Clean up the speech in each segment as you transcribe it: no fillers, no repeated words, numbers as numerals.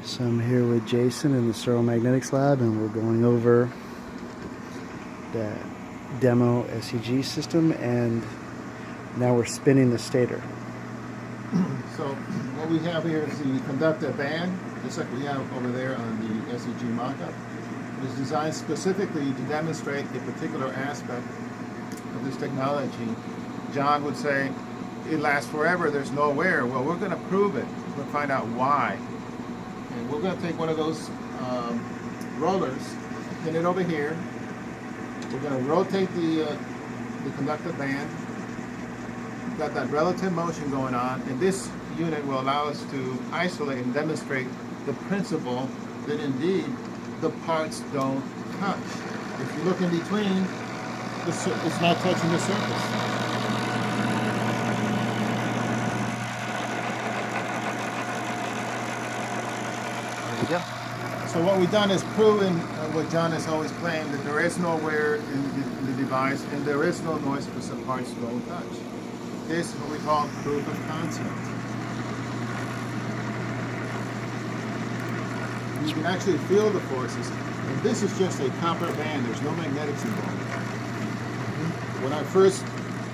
So I'm here with Jason in the Stereomagnetics lab, and we're going over the demo SEG system, and now we're spinning the stator. So what we have here is the conductor band, just like we have over there on the SEG MockUp. It is designed specifically to demonstrate a particular aspect of this technology. John would say, it lasts forever, there's no wear. Well, we're going to prove it. We're going to find out why. And we're going to take one of those rollers, pin it over here. We're going to rotate the conductor band. We've got that relative motion going on, and this unit will allow us to isolate and demonstrate the principle that indeed the parts don't touch. If you look in between, it's not touching the surface. Yeah. So what we've done is proven what John has always claimed, that there is no wear in the device and there is no noise because the parts don't touch. This is what we call proof of concept. You can actually feel the forces. And this is just a copper band. There's no magnetics involved. When I first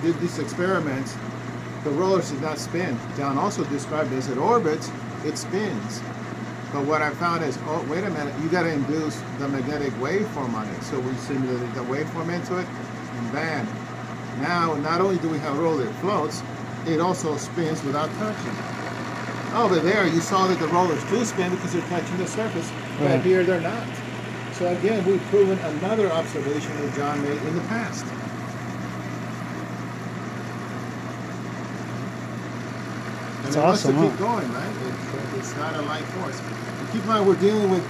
did these experiments, the rollers did not spin. John also described it as it orbits, it spins. But what I found is, oh, wait a minute, you got to induce the magnetic waveform on it. So we simulated the waveform into it, and bam. Now, not only do we have a roller that floats, it also spins without touching. Over there, you saw that the rollers do spin because they're touching the surface, but here they're not. So again, we've proven another observation that John made in the past. It's and awesome, to keep going, right? It's not a light force. And keep in mind, we're dealing with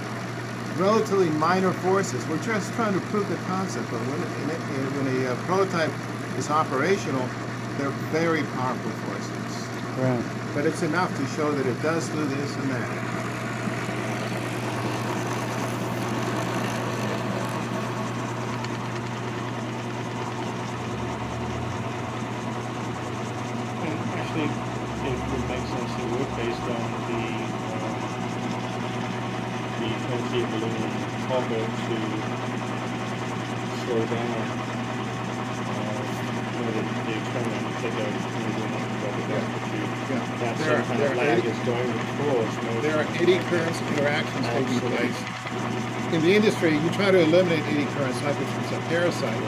relatively minor forces. We're just trying to prove the concept, but when a prototype is operational, they're very powerful forces. Right. But it's enough to show that it does do this and that. Actually, it would make sense to work based on the quantity of aluminum copper to slow down the experiment and take out aluminum copper down to that same kind of lag is going to cause. There are eddy currents interactions taking place. In the industry, you try to eliminate eddy currents like it's a parasite,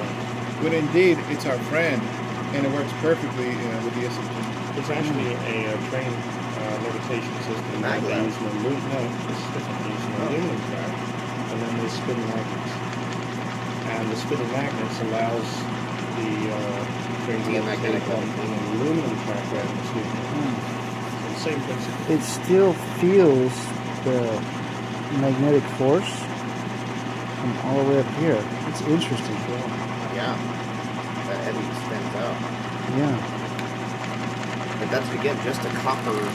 but indeed it's our friend, and it works perfectly with the SEG. It's actually a train levitation system. They use an aluminum, no, it's different. They use an aluminum track, and then there's spinning magnets. And the spinning magnets allows the train to levitate on an aluminum track rather than steel. Same principle. It still feels the magnetic force from all the way up here. It's interesting. Yeah, that eddy spins out. Yeah. But that's, again, just a copper ring.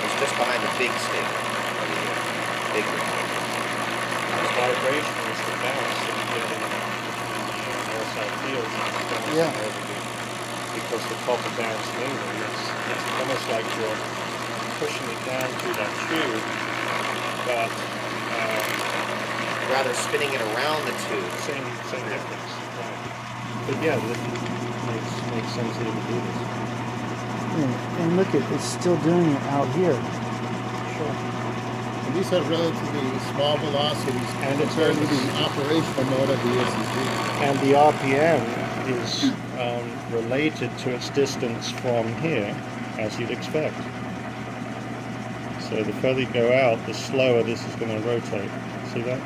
It's just behind the big stick. The big ring. The vibration is the bounce that you get in the outside field. Yeah. Because the copper bounce moving, it's almost like you're pushing it down through that tube, but Rather spinning it around the tube. same difference. Right. But yeah, it makes sense that it would do this. Yeah. And look, it's still doing it out here. Sure. And these have relatively small velocities And it's compared to the operational mode of the SEG. And the RPM is related to its distance from here, as you'd expect. So the further you go out, the slower this is going to rotate. See that?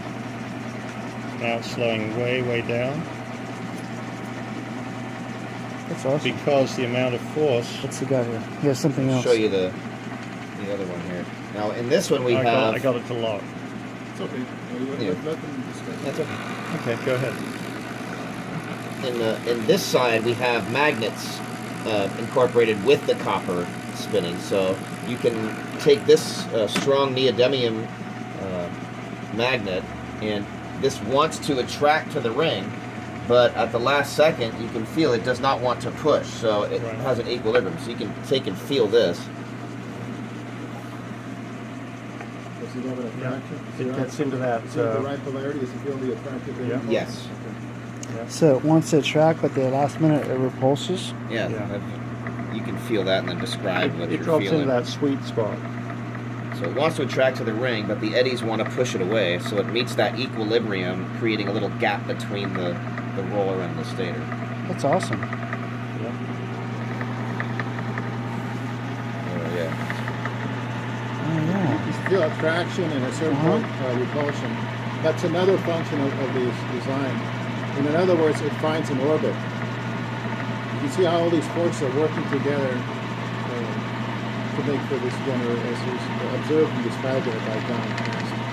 Now it's slowing way, way down. That's awesome. Because the amount of force... What's the guy here? He has something I'll else. show you the other one here. Now, in this one we have... I got it to lock. It's okay. Yeah. Let them discuss. That's okay. Okay, go ahead. In this side, we have magnets incorporated with the copper spinning. So you can take this strong neodymium magnet, and this wants to attract to the ring, but at the last second, you can feel it does not want to push, so it Right. has an equilibrium. So you can take and feel this. Does he have an attraction? It gets into that. Is it the right polarity? Does he feel the attractive Yeah. impulse? Yes. So it wants to attract, but the last minute it repulses. Yeah. Yeah. You can feel that and then describe what It you're drops feeling. into that sweet spot. So it wants to attract to the ring, but the eddies want to push it away, so it meets that equilibrium, creating a little gap between the roller and the stator. That's awesome. Yeah. Oh, yeah. Oh yeah. You feel attraction and a certain point repulsion. That's another function of this design. And in other words, it finds an orbit. You can see how all these forces are working together to make for this general, as is observed and described it by John.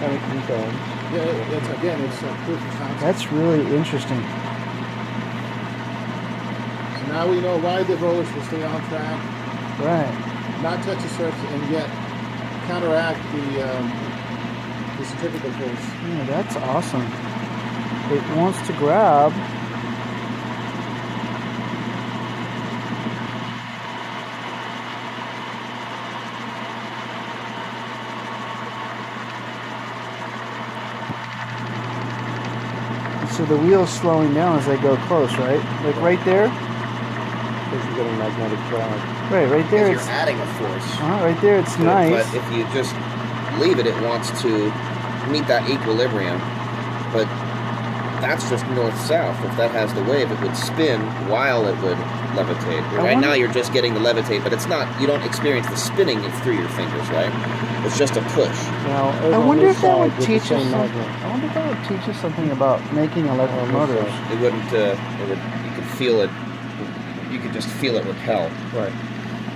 And it confirms. Yeah, it's a proof of concept. That's really interesting. So now we know why the rollers will stay on track, Right. not touch the surface, and yet counteract the centrifugal force. Yeah, that's awesome. It wants to grab. So the wheel's slowing down as I go close, right? Like right there? Because you're getting magnetic drive. Right there You're it's adding a force. right there it's nice. But if you just leave it, it wants to meet that equilibrium. But that's just north-south. If that has the wave, it would spin while it would levitate. Right now you're just getting the levitate, but it's not, you don't experience the spinning through your fingers, right? It's just a push. Now, I wonder if that would teach us something. something. I wonder if that would teach us something about making electric motors. It wouldn't, you could feel it, you could just feel it repel. Right.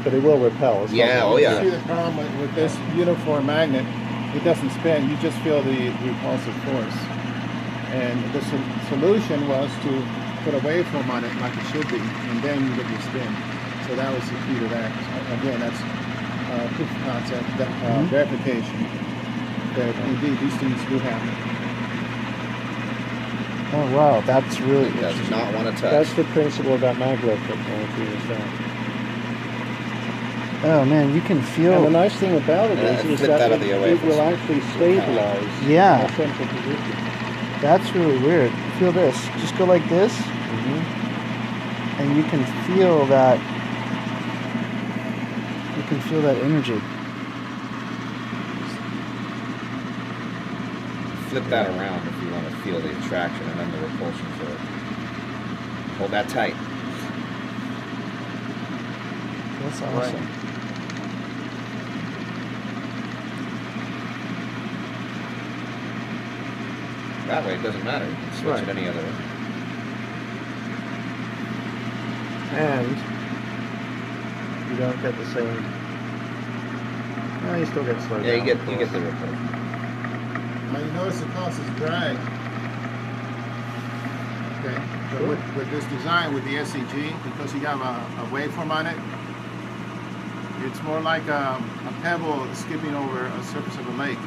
But it will repel. It's Yeah, not- oh yeah. See the problem with this uniform magnet, it doesn't spin, you just feel the repulsive force. And the solution was to put a waveform on it like it should be, and then you get your spin. So that was the key to that. Again, that's proof of concept, verification that indeed these things do happen. Oh wow, that's really It does not want to touch. That's the principle of that maglev technology is that. Oh man, you can And the feel. nice thing about it Yeah, is flip that that other way it for will a actually stabilize Yeah. in a central position. That's really weird. Feel this. Just go like this, and you can feel that. You can feel that energy. Flip that around if you want to feel the attraction and then the repulsion for it. Hold that tight. That's awesome. That way it doesn't matter. You can switch Right. it any other way. And you don't get the same. No, you still get slowed Yeah, down. you of get course. the repulsion. Now you notice it causes drag. Okay, but with this design with the SEG, because you have a waveform on it, it's more like a pebble skipping over a surface of a lake.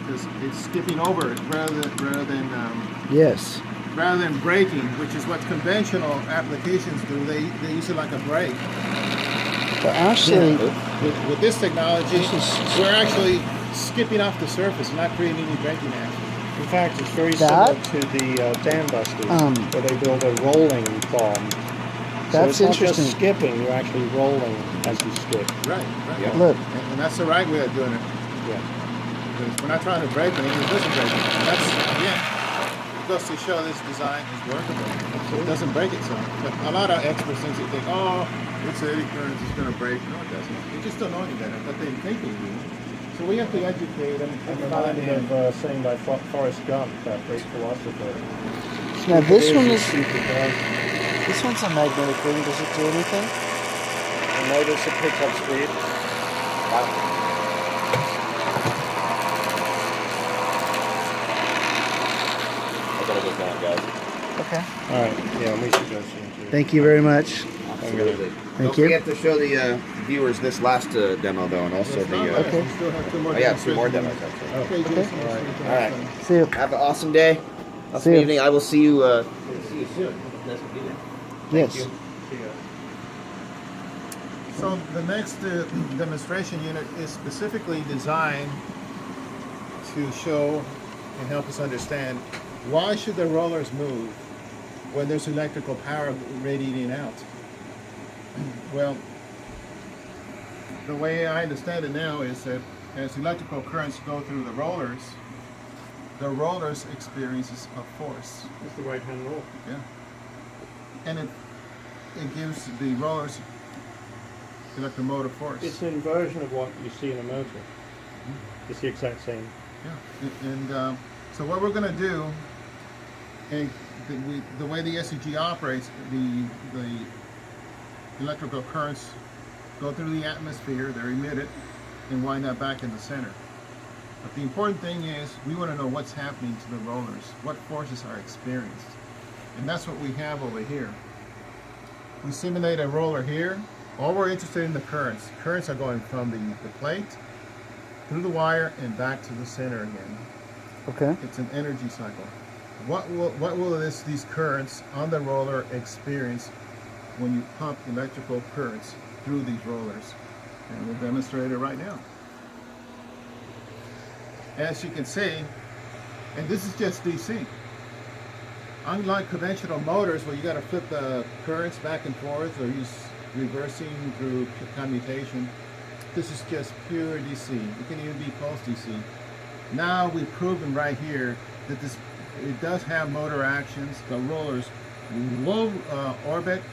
Because it's skipping over it rather Yes. than braking, which is what conventional applications do. They use it like a brake. But actually, With this technology, This is- we're actually skipping off the surface, not creating any braking action. In fact, it's very That- similar to the dam busters, Um, where they build a rolling bomb. So That's it's not interesting. just skipping; you're actually rolling as you skip. Right. Yeah. look. And that's the right way of doing it. Yeah. Because we're not trying to break anything, it doesn't break it. And that's, again, it goes to show this design is workable. It doesn't break itself. But a lot of experts think, oh, it's eddy currents, it's going to break. No, it doesn't. They just don't know any better, but they think they do. So we have to educate them I'm and find reminded them. of saying by Forrest Gump, that great philosopher. Now this It one a is. stupid dog. This one's a magnetic ring. Does it do anything? And notice it picks up speed. I gotta get going, guys. Okay. All right. Yeah, we should go soon too. Thank you very much. Absolutely. Thank Don't you. forget to show the viewers this last demo, though, and also the. Okay. We still have two more Oh, yeah, 2 more demonstrations. demos, actually. Okay, Jason. All right. See you. Have an awesome day. See Awesome you. evening. I will see you. See you soon. Nice to meet you. Yes. See ya. So the next demonstration unit is specifically designed to show and help us understand why should the rollers move when there's electrical power radiating out. Well, the way I understand it now is that as electrical currents go through the rollers experiences a force. It's the right-hand roll. Yeah. And it gives the rollers electromotive force. It's an inversion of what you see in a motor. It's the exact same. Yeah. And so what we're going to do, and the way the SEG operates, the electrical currents go through the atmosphere, they're emitted, and wind up back in the center. But the important thing is we want to know what's happening to the rollers, what forces are experienced. And that's what we have over here. We simulate a roller here. All we're interested in the currents. Currents are going from the plate through the wire and back to the center again. Okay. It's an energy cycle. What will these currents on the roller experience when you pump electrical currents through these rollers? And we'll demonstrate it right now. As you can see, and this is just DC. Unlike conventional motors where you got to flip the currents back and forth or use reversing through commutation, this is just pure DC. It can even be pulse DC. Now we've proven right here that it does have motor actions. The rollers will orbit.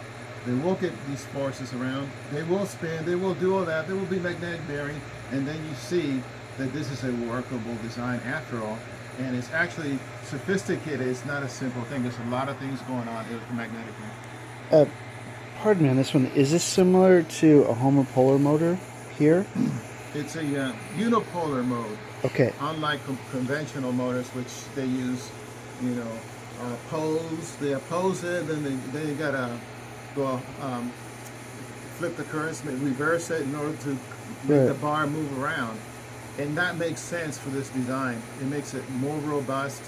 They will get these forces around. They will spin. They will do all that. There will be magnetic bearing. And then you see that this is a workable design after all. And it's actually sophisticated. It's not a simple thing. There's a lot of things going on magnetically. Pardon me on this one. Is this similar to a homopolar motor here? It's a unipolar mode. Okay. Unlike conventional motors, which they use, oppose. They oppose it, then you gotta go flip the currents, reverse it in order to make the bar move around. And that makes sense for this design. It makes it more robust.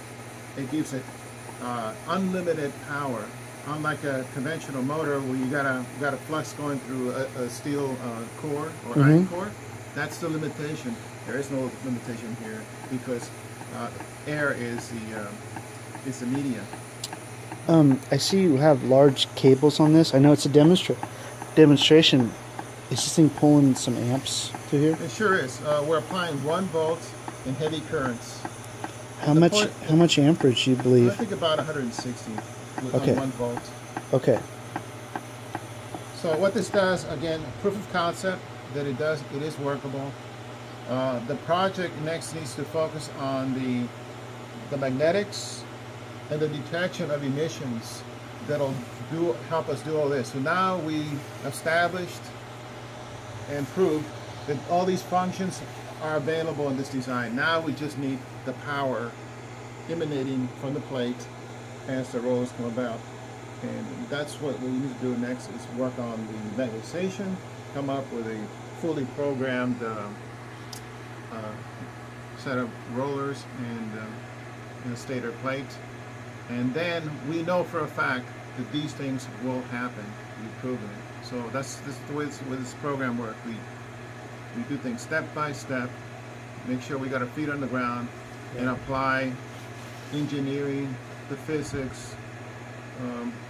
It gives it unlimited power. Unlike a conventional motor where you got a flux going through a steel core or iron core, that's the limitation. There is no limitation here because air is the medium. I see you have large cables on this. I know it's a demonstration. Is this thing pulling some amps to here? It sure is. We're applying 1 volt in heavy currents. How much amperage do you I believe? think about 160 with Okay. 1 volt. Okay. So what this does, again, proof of concept that it is workable. The project next needs to focus on the magnetics and the detection of emissions that'll help us do all this. So now we established and proved that all these functions are available in this design. Now we just need the power emanating from the plate as the rollers come about. And that's what we need to do next, is work on the magnetization, come up with a fully programmed set of rollers and a stator plate. And then we know for a fact that these things will happen. We've proven it. So that's the way this program works. We do things step by step, make sure we got our feet on the ground, and apply engineering, the physics,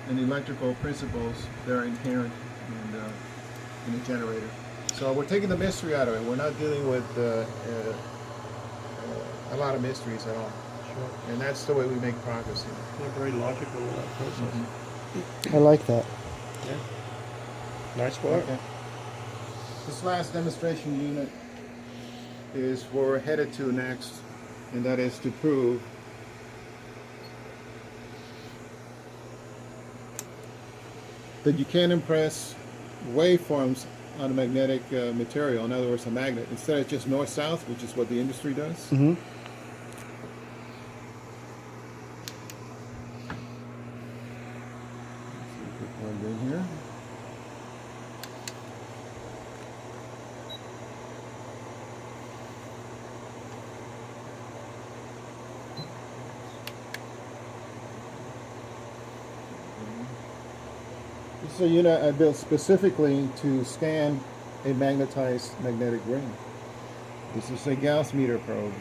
and electrical principles that are inherent in the generator. So we're taking the mystery out of it. We're not dealing with a lot of mysteries at all. Sure. And that's the way we make progress here. They're very logical process. I like that. Yeah. Nice work. Okay. This last demonstration unit is where we're headed to next, and that is to prove that you can impress waveforms on a magnetic material, in other words, a magnet, instead of just north-south, which is what the industry does. Mm-hmm. Plugged in here. is a unit I built specifically to scan a magnetized magnetic ring. This is a Gauss meter probe.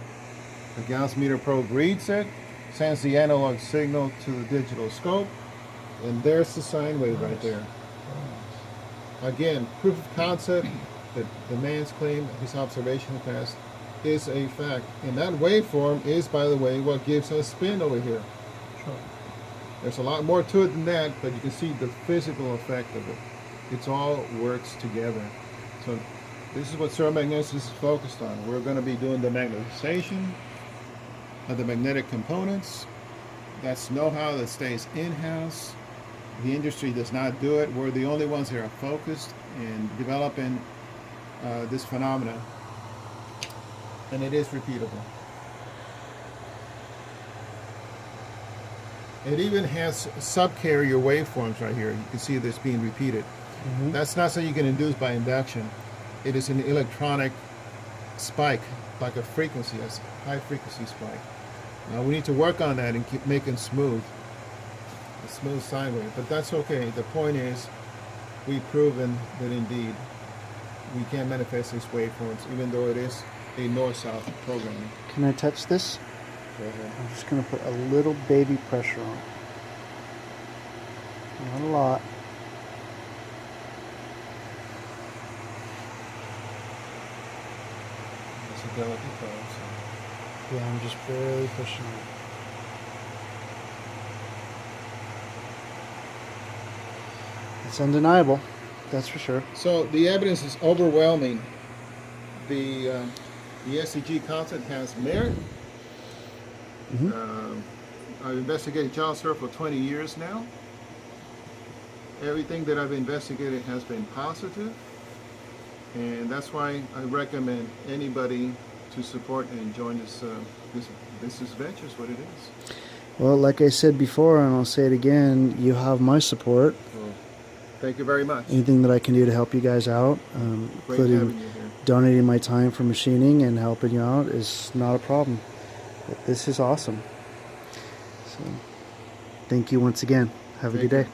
The Gauss meter probe reads it, sends the analog signal to the digital scope, and there's the sine wave right there. Again, proof of concept that the man's claim, his observation test, is a fact. And that waveform is, by the way, what gives us spin over here. There's a lot more to it than that, but you can see the physical effect of it. It all works together. So this is what ferromagnetics is focused on. We're going to be doing the magnetization of the magnetic components. That's know-how that stays in-house. The industry does not do it. We're the only ones that are focused in developing this phenomena, and it is repeatable. It even has subcarrier waveforms right here. You can see this being repeated. Mm-hmm. That's not something you can induce by induction. It is an electronic spike, like a frequency, a high frequency spike. Now we need to work on that and keep making smooth. A smooth sine wave, but that's okay. The point is, we've proven that indeed we can manifest these waveforms, even though it is a north-south programming. Can I touch this? Go ahead. I'm just going to put a little baby pressure on. Not a lot. It's a delicate probe. So. Yeah, I'm just barely pushing it. It's undeniable, that's for sure. So the evidence is overwhelming. The SEG concept has merit. Mm-hmm. I've investigated gyrosphere for 20 years now. Everything that I've investigated has been positive, and that's why I recommend anybody to support and join this venture. Is what it is. Well, like I said before, and I'll say it again, you have my support. Well, thank you very much. Anything that I can do to help you guys out, Great including having you here. donating my time for machining and helping you out, is not a problem. But this is awesome. So, thank you once again. Have a good day.